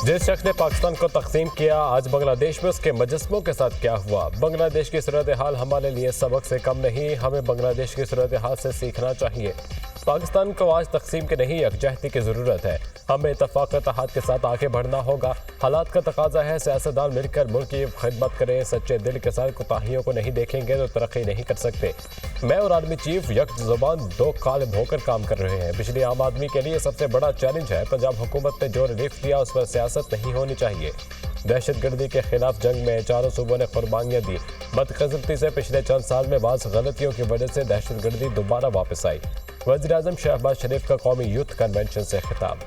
जिस शख्स ने पाकिस्तान को तकसीम किया, आज बांग्लादेश में उसके मुजस्समों के साथ क्या हुआ। बांग्लादेश की सूरत हाल हमारे लिए सबक से कम नहीं, हमें बांग्लादेश की सूरत हाल से सीखना चाहिए। पाकिस्तान को आज तकसीम की नहीं, यकजहती की ज़रूरत है। हमें इत्तफाक इत्तेहाद के साथ आगे बढ़ना होगा। हालात का तकाजा है सियासतदान मिलकर मुल्क की खिदमत करें। सच्चे दिल के साथ कोताहियों को नहीं देखेंगे तो तरक्की नहीं कर सकते। मैं और आर्मी चीफ एक ज़ुबान दो कालिब होकर काम कर रहे हैं। पिछले आम आदमी के लिए सबसे बड़ा चैलेंज है। पंजाब हुकूमत ने जो रिलीफ दिया उस पर सियासत नहीं होनी चाहिए। दहशतगर्दी के खिलाफ जंग में चारों सूबों ने कुर्बानियाँ दी। बदकिस्मती से पिछले चंद साल में बाज़ गलतियों की वजह से दहशतगर्दी दोबारा वापस आई। वज़ीर-ए-आज़म शहबाज शरीफ का कौमी यूथ कन्वेंशन से खिताब।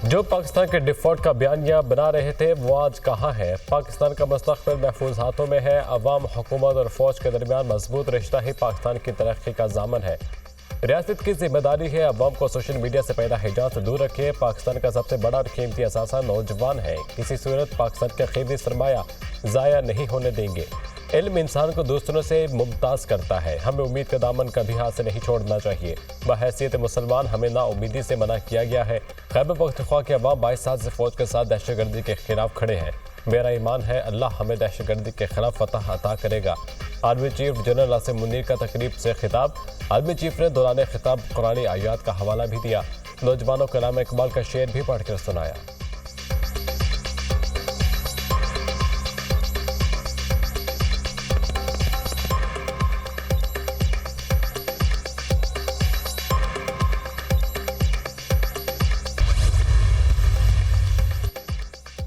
जो पाकिस्तान के डिफ़ॉल्ट का बयानिया बना रहे थे वो आज कहाँ है। पाकिस्तान का मुस्तक़बिल महफूज हाथों में है। अवाम, हुकूमत और फ़ौज के दरमियान मजबूत रिश्ता ही पाकिस्तान की तरक्की का ज़ामन है। रियासत की जिम्मेदारी है अवाम को सोशल मीडिया से पैदा हिजात से दूर रखे। पाकिस्तान का सबसे बड़ा और कीमती असासा नौजवान है। किसी सूरत पाकिस्तान का कीमती सरमाया ज़ाया नहीं होने देंगे। इल्म इंसान को दूसरों से मुमताज़ करता है। हमें उम्मीद का दामन कभी हाथ से नहीं छोड़ना चाहिए। बहैसियत मुसलमान हमें नाउमीदी से मना किया गया है। खैबर पख्तूनख्वा के अवाम 22 साल से फ़ौज के साथ दहशतगर्दी के खिलाफ खड़े हैं। मेरा ईमान है अल्लाह हमें दहशतगर्दी के खिलाफ फतह अता करेगा। Army chief general Asim Munir का तकरीब से खिताब। आर्मी चीफ ने दौरान खिताब कुरानी आयात का हवाला भी दिया। नौजवानों को अल्लामा इकबाल का शेर भी पढ़कर सुनाया।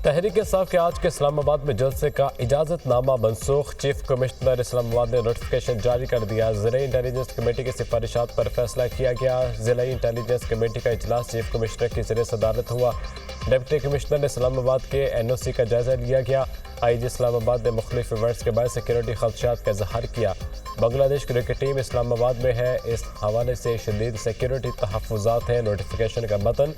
तहरीक इंसाफ के आज के इस्लामाबाद में जलसे का इजाज़तनामा मनसूख। चीफ कमिश्नर इस्लामाबाद ने नोटिफिकेशन जारी कर दिया। ज़िले इंटेलिजेंस कमेटी की सिफारिशात पर फैसला किया गया। ज़िले इंटेलिजेंस कमेटी का इजलास चीफ कमिश्नर की ज़रिए सदारत हुआ। डिप्टी कमिश्नर ने इस्लामाबाद के NOC का जायजा लिया गया। IG इस्लामाबाद ने मुख्तलिफ इवेंट्स के बाद सिक्योरिटी खदशात का इजहार किया। बांग्लादेश क्रिकेट टीम इस्लामाबाद में है। इस हवाले से शदीद सिक्योरिटी तहफ़्फ़ुज़ात हैं। नोटिफिकेशन का मतन।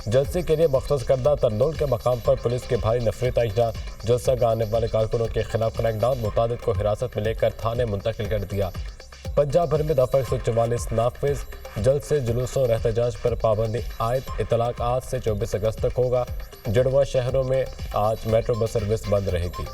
जलसे के लिए मख्सूस करदा तरनोल के मकाम पर पुलिस के भारी नफरी तइजरा। जलसा का आने वाले कारकुनों के खिलाफ क्रैकडाउन। मुतादिद को हिरासत में लेकर थाने मुंतकिल कर दिया। पंजाब भर में दफ़ा 144 नाफिज। जलसे, जुलूसों, एहतजाज पर पाबंदी आयद। इतलाक आज से 24 अगस्त तक होगा। जुड़वा शहरों में आज मेट्रो बस सर्विस बंद रहेगी।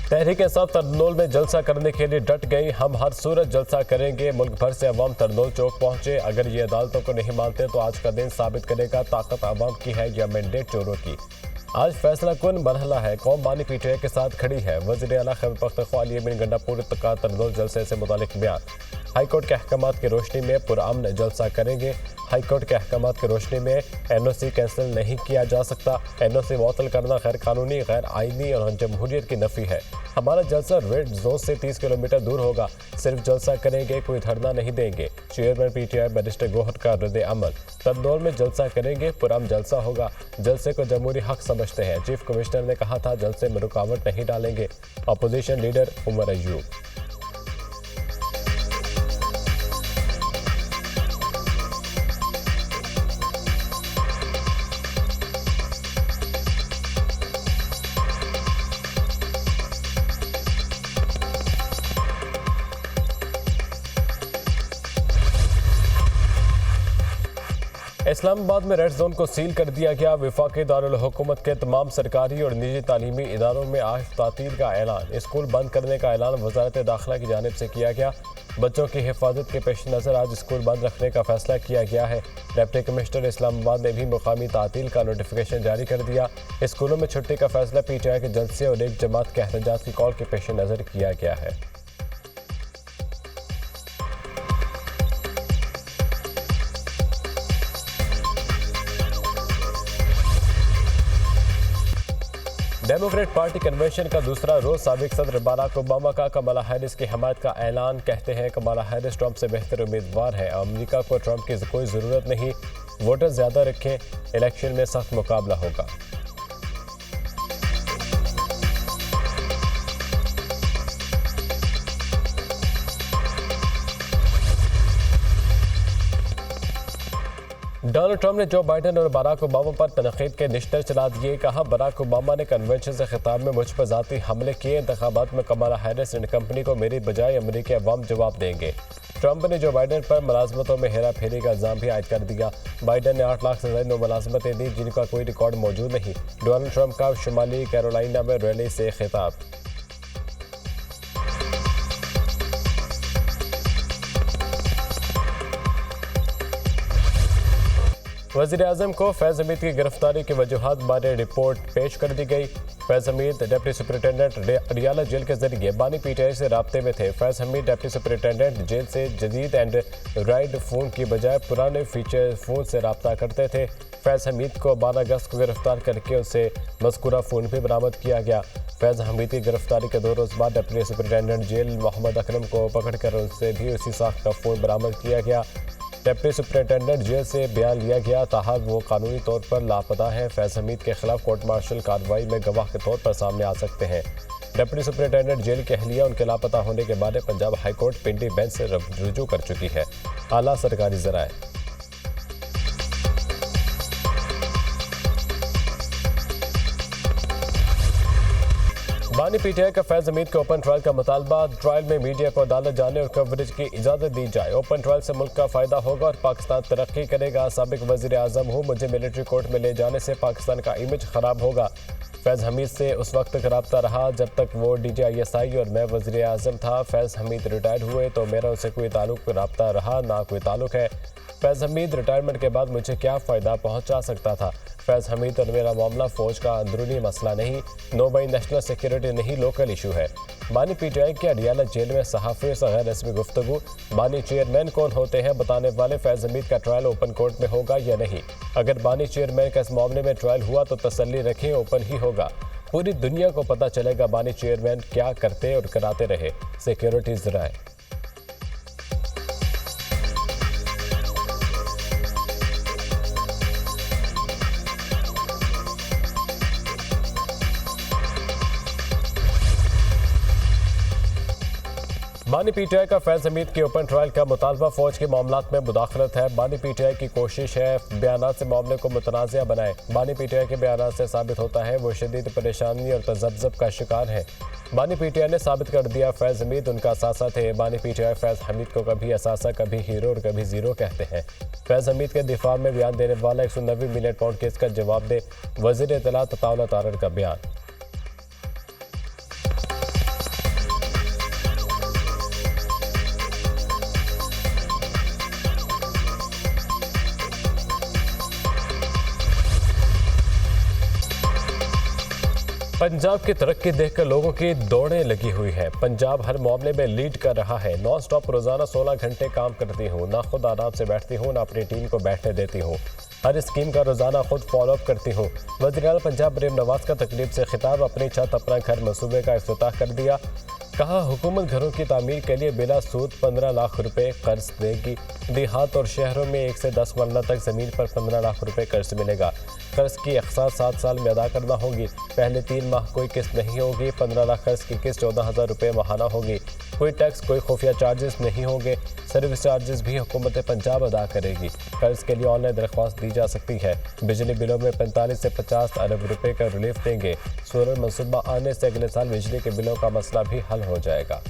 तहरीक इंसाफ तरनोल में जलसा करने के लिए डट गई। हम हर सूरत जलसा करेंगे। मुल्क भर से अवाम तरनोल चौक पहुंचे। अगर ये अदालतों को नहीं मानते तो आज का दिन साबित करेगा ताकत अवाम की है या मैंडेट चोरों की। आज फैसला कुन मरहला है। कौम बानी PTI के साथ खड़ी है। वज़ीर आला खैबर पख्तूनख्वा अली अमीन गंडापुर का तरनोल जलसे से मुतालिक बयान। हाईकोर्ट के अहकामात की रोशनी में पुरअमन जलसा करेंगे। हाईकोर्ट के अहकामात की रोशनी में NOC कैंसिल नहीं किया जा सकता। NOC मुअत्तल करना गैर कानूनी, गैर आइनी और जमहूरियत की नफ़ी है। हमारा जलसा रेड जोन से 30 किलोमीटर दूर होगा। सिर्फ जलसा करेंगे, कोई धरना नहीं देंगे। चेयरमैन PTI बैरिस्टर गोहर का रद्द अमल। तरनोल में जलसा करेंगे, पुरअमन जलसा होगा। जलसे को जमहूरी हक समझते हैं। चीफ कमिश्नर ने कहा था जलसे में रुकावट नहीं डालेंगे। Opposition leader Umar Ayub. इस्लामाबाद में रेड जोन को सील कर दिया गया। वफाकी दारुल हुकूमत के तमाम सरकारी और निजी तालीमी इदारों में आज तातील का ऐलान। स्कूल बंद करने का ऐलान वज़ारत दाखिला की जानिब से किया गया। बच्चों की हिफाजत के पेश नज़र आज स्कूल बंद रखने का फैसला किया गया है। डिप्टी कमिश्नर इस्लामाबाद ने भी मुकामी तातील का नोटिफिकेशन जारी कर दिया। स्कूलों में छुट्टी का फैसला PTI के जलसे और एक जमात के एहतजाज की कॉल के पेश नज़र किया गया है। डेमोक्रेट पार्टी कन्वेंशन का दूसरा रोज। साबिक सदर बराक ओबामा का कमला हैरिस की हमायत का ऐलान। कहते हैं कमला हैरिस ट्रंप से बेहतर उम्मीदवार है। अमेरिका को ट्रंप की कोई ज़रूरत नहीं। वोटर ज़्यादा रखें, इलेक्शन में सख्त मुकाबला होगा। डोनाल्ड ट्रंप ने जो बाइडेन और बराक ओबामा पर तनकीद के निश्तर चला दिए। कहा, बराक ओबामा ने कन्वेंशन से खिताब में मुझ पर ज़ाती हमले किए। इंतखाबात में कमला हैरिस एंड कंपनी को मेरी बजाय अमरीकी अवाम जवाब देंगे। ट्रंप ने जो बाइडेन पर मुलाजमतों में हेरा फेरी का इल्ज़ाम भी आयद कर दिया। बाइडेन ने 8 लाख से ज़ायद मुलाजमतें दी जिनका कोई रिकॉर्ड मौजूद नहीं। डोनाल्ड ट्रंप का शुमाली कैरोलिना में रैली से खिताब। वज़ीर-ए-आज़म को फैज़ हमीद की गिरफ्तारी की वजूहात बारे रिपोर्ट पेश कर दी गई। फैज़ हमीद डिप्टी सुपरिटेंडेंट रियाला जेल के जरिए बानी पीटीआई से राब्ते में थे। फैज़ हमीद डिप्टी सुपरिटेंडेंट जेल से जदीद एंड राइड फ़ोन की बजाय पुराने फीचर फ़ोन से रब्ता करते थे। फैज़ हमीद को 12 अगस्त को गिरफ्तार करके उनसे मज़कूरा फ़ोन भी बरामद किया गया। फैज़ हमीद की गिरफ्तारी के 2 रोज़ बाद deputy superintendent jail Mohammad Akram को पकड़कर उनसे भी उसी साख का फ़ोन बरामद किया गया। डिप्टी सुपरिटेंडेंट जेल से बयान लिया गया, ताहम वो कानूनी तौर पर लापता है। फैज़ हमीद के खिलाफ कोर्ट मार्शल कार्रवाई में गवाह के तौर पर सामने आ सकते हैं। डिप्टी सुपरिटेंडेंट जेल की अहलिया उनके लापता होने के बाद पंजाब हाई कोर्ट पिंडी बेंच से रुजू कर चुकी है। आला सरकारी ज़राए। बानी पीटीआई का फैज़ हमीद के ओपन ट्रायल का मुतालबा। ट्रायल में मीडिया को अदालत जाने और कवरेज की इजाज़त दी जाए। ओपन ट्रायल से मुल्क का फ़ायदा होगा और पाकिस्तान तरक्की करेगा। साबिक वज़ीर आज़म हूँ, मुझे मिलिट्री कोर्ट में ले जाने से पाकिस्तान का इमेज ख़राब होगा। फैज़ हमीद से उस वक्त तक रब्ता रहा जब तक वो DGISI और मैं वज़ीर आज़म था। फैज़ हमीद रिटायर हुए तो मेरा उनसे कोई ताल्लुक़ रब्ता रहा ना कोई ताल्लुक़ है। फैज़ हमीद रिटायरमेंट के बाद मुझे क्या फ़ायदा पहुँचा सकता था। फैज़ हमीद और मेरा मामला फ़ौज का अंदरूनी मसला नहीं, नोबई नेशनल सिक्योरिटी नहीं, लोकल इशू है। बानी पीटीआई के अडियाला जेल में सहाफ़ियों से गैर रस्मी गुफ्तगू। बानी चेयरमैन कौन होते हैं बताने वाले। फैज़ हमीद का ट्रायल ओपन कोर्ट में होगा या नहीं। अगर बानी चेयरमैन का इस मामले में ट्रायल हुआ तो तसल्ली रखें, ओपन ही होगा। पूरी दुनिया को पता चलेगा बानी चेयरमैन क्या करते और कराते रहे। सिक्योरिटी ज़राए। बानी पीटीआई का फैज़ हमीद के ओपन ट्रायल का मुतालबा। फ़ौज के मामलात में मुदाखलत है। बानी पीटीआई की कोशिश है बयानात से मामले को मुतनाज़िया बनाए। बानी पीटीआई के बयानात से साबित होता है वो शदीद परेशानी और तज़ब्ज़ब का शिकार है। बानी पीटीआई ने साबित कर दिया फैज़ हमीद उनका असासा थे। बानी पीटीआई फैज़ हमीद को कभी असासा, कभी हीरो और कभी ज़ीरो कहते हैं। फैज़ हमीद के दिफा में बयान देने वाला 190 मिलियन पाउंड केस का जवाब दे। वज़ीर इत्तलात अताउल्लाह तारड़ का बयान। पंजाब की तरक्की देखकर लोगों की दौड़ें लगी हुई है। पंजाब हर मामले में लीड कर रहा है। नॉन स्टॉप रोजाना 16 घंटे काम करती हूँ, ना खुद आराम से बैठती हूँ ना अपनी टीम को बैठने देती हूँ। हर स्कीम का रोजाना खुद फॉलोअप करती हूँ। वज़ीर-ए-आज़म पंजाब मरीम नवाज का तकरीब से खिताब। अपनी छत अपना घर मंसूबे का इफ्तिताह कर दिया। कहा, हुकूमत घरों की तामीर के लिए बिला सूद 15 लाख रुपए कर्ज देगी। देहात और शहरों में 1 से 10 मरला तक ज़मीन पर 15 लाख रुपए कर्ज मिलेगा। कर्ज की अक़सात 7 साल में अदा करना होगी। पहले 3 माह कोई किस्त नहीं होगी। 15 लाख कर्ज की किस्त 14,000 रुपये माहाना होगी। कोई टैक्स, कोई खुफिया चार्जेस नहीं होंगे। सर्विस चार्जेस भी हुकूमत पंजाब अदा करेगी। कर्ज के लिए ऑनलाइन दरख्वास्त दी जा सकती है। बिजली बिलों में 45 से 50 अरब रुपए का रिलीफ देंगे। सोलर मनसूबा आने से अगले साल बिजली के बिलों का मसला भी हल हो जाएगा।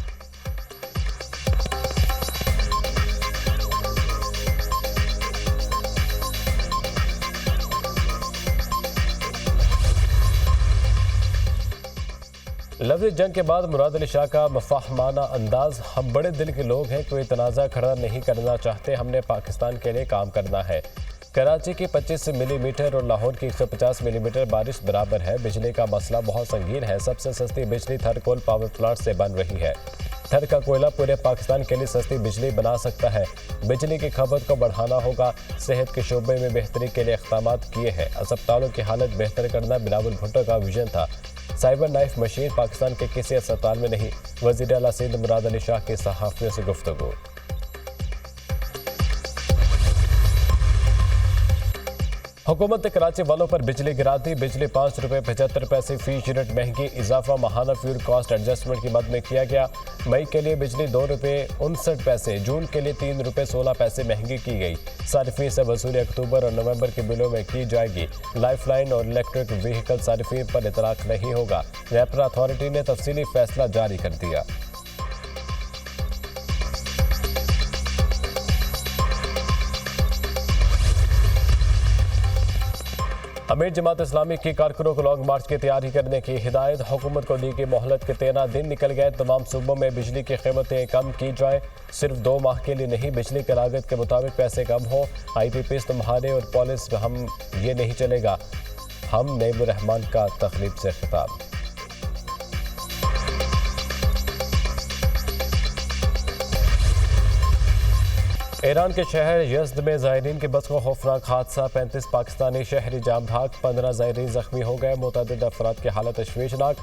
लफ्ज़ जंग के बाद मुराद अली शाह का मफाहमाना अंदाज। हम बड़े दिल के लोग हैं, कोई तनाज़ा खड़ा नहीं करना चाहते, हमने पाकिस्तान के लिए काम करना है। कराची की 25 मिलीमीटर और लाहौर की 150 मिलीमीटर बारिश बराबर है। बिजली का मसला बहुत संगीन है। सबसे सस्ती बिजली थर कोल पावर प्लांट से बन रही है। थर का कोयला पूरे पाकिस्तान के लिए सस्ती बिजली बना सकता है। बिजली की खपत को बढ़ाना होगा। सेहत के शोबे में बेहतरी के लिए इक़दाम किए हैं। अस्पतालों की हालत बेहतर करना बिलावल भुट्टो का विजन था। साइबर नाइफ मशीन पाकिस्तान के किसी अस्पताल में नहीं। वज़ीर आला सिंध मुराद अली शाह की सहाफ़ियों से गुफ्तगू। हुकूमत ने कराची वालों पर बिजली गिरा दी। बिजली 5 रुपये 75 पैसे फी यूनिट महंगी। इजाफा माहाना फ्यूल कॉस्ट एडजस्टमेंट की मद में किया गया। मई के लिए बिजली 2 रुपये 59 पैसे, जून के लिए 3 रुपये 16 पैसे महंगी की गई। सारिफीन से वसूली अक्टूबर और नवंबर के बिलों में की जाएगी। लाइफलाइन और इलेक्ट्रिक व्हीकल सारिफीन पर इतलाक नहीं होगा। रैपर अथॉरिटी ने तफसीली फैसला जारी कर दिया। अमीर जमात इस्लामी की कारकुनों को लॉन्ग मार्च की तैयारी करने की हिदायत। हुकूमत को दी गई मोहलत के 13 दिन निकल गए। तमाम सूबों में बिजली की कीमतें कम की जाए। सिर्फ 2 माह के लिए नहीं, बिजली की लागत के मुताबिक पैसे कम हो। IPPs तुम्हारे और पॉलिस हम ये नहीं चलेगा। हम नईमुर रहमान का तकरीब से खिताब। ईरान के शहर यज़्द में ज़ायरीन की बस को खौफनाक हादसा। 35 पाकिस्तानी शहरी जाम भाग, 15 ज़ायरीन जख्मी हो गए। मुतअद्दिद अफराद की हालत तशवीशनाक।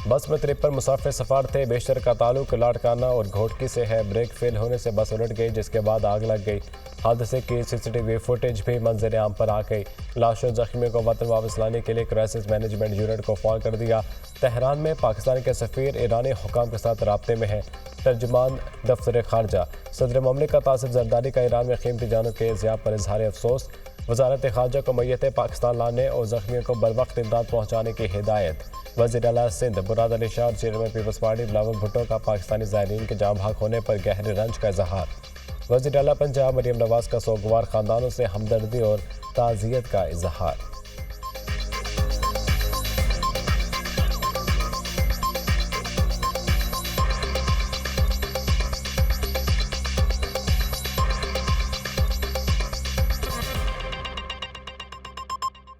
बस में 53 मुसाफिर सफार थे। बेशतर का ताल्लुक लाड़काना और घोटकी से है। ब्रेक फेल होने से बस उलट गई, जिसके बाद आग लग गई। हादसे की CCTV फुटेज भी मंजर आम पर आ गई। लाशों जख्मियों को वतन वापस लाने के लिए क्राइसिस मैनेजमेंट यूनिट को फॉल कर दिया। तेहरान में पाकिस्तान के सफ़ीर ईरानी हुकाम के साथ राब्ते में है। तर्जुमान दफ्तर खारजा सदर ममलिकत आसिफ जरदारी का ईरान में कीमती जानों के ज़िया पर इजहार अफसोस। वजारत खारजा को मैयतें पाकिस्तान लाने और जख्मियों को बरवक्त इमदाद पहुँचाने की हिदायत। वज़ीर आला सिंध मुराद अली शाह और chairman Peoples Party Bilawal Bhutto का पाकिस्तानी ज़ायरीन के जाम भाग होने पर गहरे रंज का इजहार। वज़ीर आला पंजाब मरीम नवाज का सोगवार ख़ानदानों से हमदर्दी और ताज़ियत का इजहार।